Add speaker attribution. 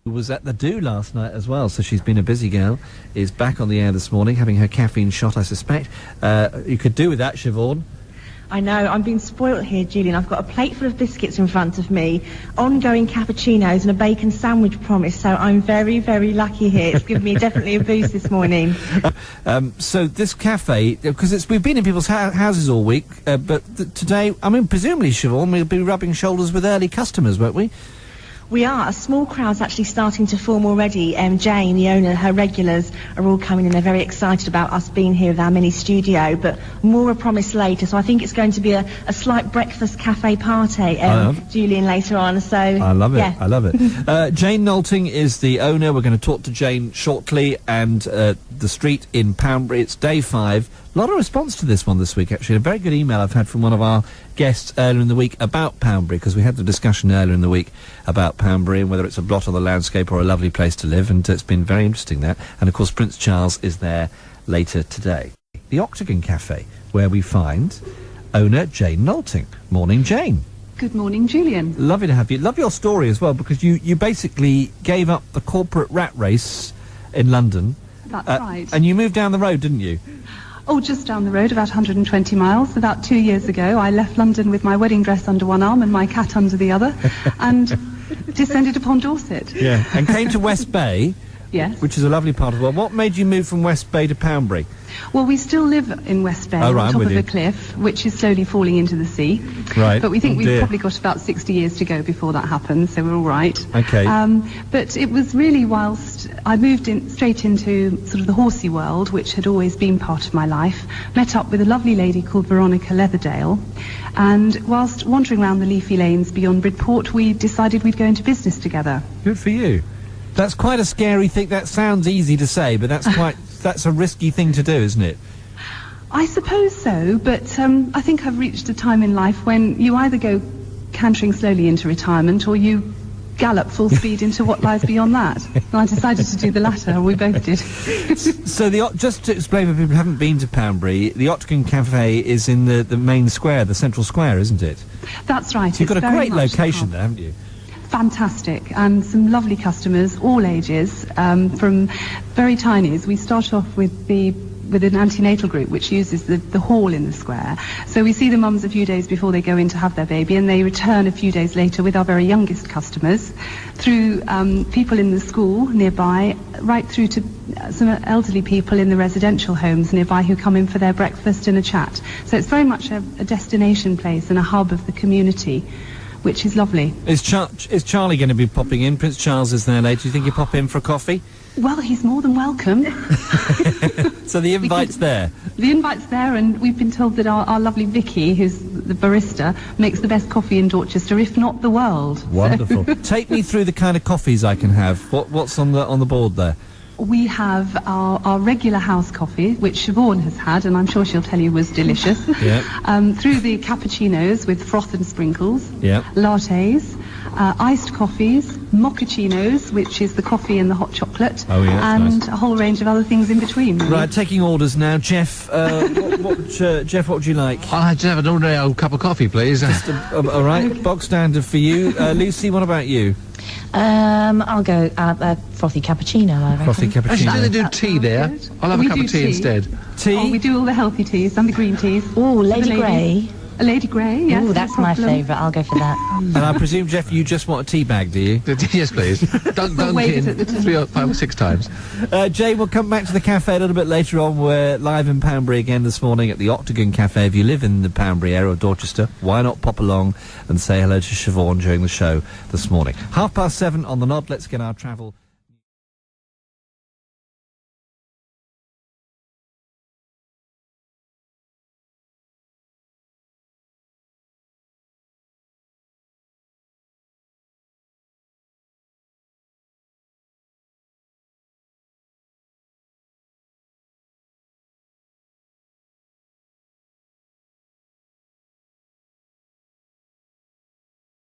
Speaker 1: who was at the Do last night as well, so she's been a busy girl, is back on the air this morning, having her caffeine shot, I suspect. You could do with that, Siobhan.
Speaker 2: I know, I'm being spoilt here, Julian. I've got a plate full of biscuits in front of me, ongoing cappuccinos and a bacon sandwich promise, so I'm very, very lucky here. It's given me definitely a boost this morning.
Speaker 1: So this cafe, because we've been in people's houses all week, but today, I mean, presumably, Siobhan, we'll be rubbing shoulders with early customers, won't we?
Speaker 2: We are. A small crowd's actually starting to form already. Jane, the owner, her regulars are all coming and they're very excited about us being here with our mini studio, but more are promised later. So I think it's going to be a slight breakfast cafe party, Julian, later on. So
Speaker 1: I love it.
Speaker 2: Yeah.
Speaker 1: I love it. Jane Nolting is the owner. We're going to talk to Jane shortly, and the street in Poundbury. It's day 5. A lot of response to this one this week, actually. A very good email I've had from one of our guests earlier in the week about Poundbury, because we had the discussion earlier in the week about Poundbury and whether it's a blot on the landscape or a lovely place to live, and it's been very interesting, that. And, of course, Prince Charles is there later today. The Octagon Cafe, where we find owner Jane Nolting. Morning, Jane.
Speaker 3: Good morning, Julian.
Speaker 1: Lovely to have you. Love your story as well, because you basically gave up the corporate rat race in London.
Speaker 3: That's right.
Speaker 1: And you moved down the road, didn't you?
Speaker 3: Oh, just down the road, about 120 miles. About 2 years ago, I left London with my wedding dress under one arm and my cat under the other, and descended upon Dorset.
Speaker 1: Yeah, and came to West Bay.
Speaker 3: Yes.
Speaker 1: Which is a lovely part of the world. What made you move from West Bay to Poundbury?
Speaker 3: Well, we still live in West Bay,
Speaker 1: right,
Speaker 3: on top of a cliff, which is slowly falling into the sea.
Speaker 1: Right.
Speaker 3: But we think we've probably got about 60 years to go before that happens, so we're all right.
Speaker 1: Okay.
Speaker 3: But it was really whilst I moved straight into sort of the horsey world, which had always been part of my life, met up with a lovely lady called Veronica Leatherdale, and whilst wandering around the leafy lanes beyond Bridport, we decided we'd go into business together.
Speaker 1: Good for you. That's quite a scary thing. That sounds easy to say, but that's a risky thing to do, isn't it?
Speaker 3: I suppose so, but I think I've reached a time in life when you either go cantering slowly into retirement or you gallop full speed into what lies beyond that. And I decided to do the latter, we both did.
Speaker 1: So just to explain for people who haven't been to Poundbury, the Octagon Cafe is in the main square, the central square, isn't it?
Speaker 3: That's right.
Speaker 1: So you've got a great location there, haven't you?
Speaker 3: Fantastic, and some lovely customers, all ages, from very tinies. We start off with an antenatal group which uses the hall in the square. So we see the mums a few days before they go in to have their baby, and they return a few days later with our very youngest customers, through people in the school nearby, right through to some elderly people in the residential homes nearby who come in for their breakfast and a chat. So it's very much a destination place and a hub of the community, which is lovely.
Speaker 1: Is Charlie going to be popping in? Prince Charles is there later. Do you think he'll pop in for a coffee?
Speaker 3: Well, he's more than welcome.
Speaker 1: So the invite's there?
Speaker 3: The invite's there, and we've been told that our lovely Vicky, who's the barista, makes the best coffee in Dorchester, if not the world.
Speaker 1: Wonderful. So. Take me through the kind of coffees I can have. What's on the board there?
Speaker 3: We have our regular house coffee, which Siobhan has had, and I'm sure she'll tell you was delicious.
Speaker 1: Yeah.
Speaker 3: Through the cappuccinos with froth and sprinkles.
Speaker 1: Yeah.
Speaker 3: Lattes, iced coffees, mochachinos, which is the coffee and the hot chocolate.
Speaker 1: Oh, yeah,
Speaker 3: and
Speaker 1: nice.
Speaker 3: A whole range of other things in between. Really.
Speaker 1: Right, taking orders now. Jeff, Jeff, what would you like?
Speaker 4: I'd have an ordinary old cup of coffee, please.
Speaker 1: All right, bog standard for you. Lucy, what about you?
Speaker 5: I'll go frothy cappuccino, I reckon.
Speaker 1: Frothy cappuccino.
Speaker 4: Actually, do they do tea there? I'll have a cup of tea instead.
Speaker 1: Tea?
Speaker 3: Oh, we do all the healthy teas and the green teas.
Speaker 5: Oh, Lady Grey.
Speaker 3: A Lady Grey, yes.
Speaker 5: Oh, that's my favourite. I'll go for that.
Speaker 1: And I presume, Jeff, you just want a tea bag, do you?
Speaker 4: Yes, please. Don't
Speaker 3: wave it at the
Speaker 4: 3 or 5 or 6 times.
Speaker 1: Jane, we'll come back to the cafe a little bit later on. We're live in Poundbury again this morning at the Octagon Cafe. If you live in the Poundbury area of Dorchester, why not pop along and say hello to Siobhan during the show this morning. 7:30 on the nod. Let's get our travel